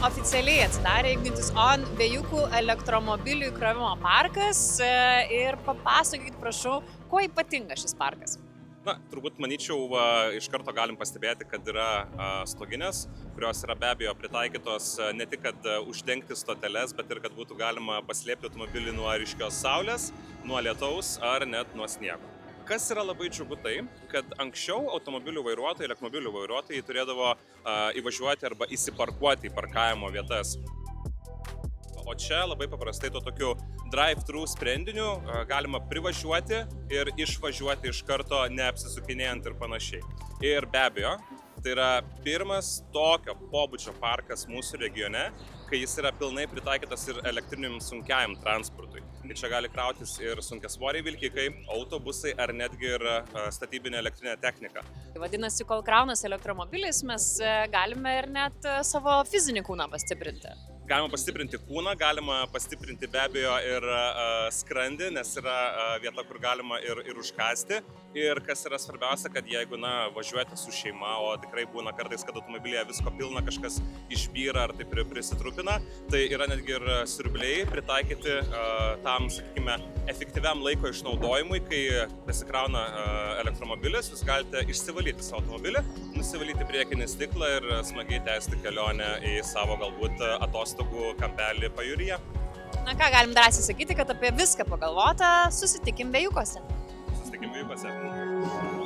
oficialiai atsidarė Ignitis On vėjukų elektromobilių įkrovimo parkas ir papasakokit, prašau, kuo ypatingas šis parkas? Na, turbūt manyčiau, iš karto galim pastebėti, kad yra stoginės, kurios yra be abejo pritaikytos ne tik, kad uždengti stoteles, bet ir kad būtų galima paslėpti automobilį nuo ryškios saulės, nuo lietaus ar net nuo sniego. Kas yra labai džiugu tai, kad anksčiau automobilių vairuotojai, elektromobilių vairuotojai turėdavo įvažiuoti arba įsiparkuoti į parkavimo vietas. O čia labai paprastai to tokiu drive-thru sprendiniu galima privažiuoti ir išvažiuoti iš karto neapsisukinėjant ir panašiai. Ir be abejo, tai yra pirmas tokio pobūdžio parkas mūsų regione, kai jis yra pilnai pritaikytas ir elektriniam sunkiajam transportui. Tai čia gali krautis ir sunkiasvoriai vilkikai, autobusai ar netgi ir statybinė elektrinė technika. Vadinasi, kol kraunas elektromobilis, mes galime ir net savo fizinį kūną pastiprinti. Galima pastiprinti kūną, galima pastiprinti be abejo ir skrandį, nes yra vieta, kur galima ir užkasti. Ir kas yra svarbiausia, kad jeigu važiuojate su šeima, o tikrai būna kartais, kad automobilyje visko pilna, kažkas išbyra ar taip prisitrupina, tai yra netgi ir siurbliai pritaikyti tam, sakykime, efektyviam laiko išnaudojimui, kai besikrauna elektromobilis, jūs galite išsivalyti savo automobilį, nusivalyti priekinį stiklą ir smagiai tęsti kelionę į savo galbūt atostogų kampelį pajūryje. Na ką, galim drąsiai sakyti, kad apie viską pagalvota, susitikim vėjukose. Susitikim vėjukose.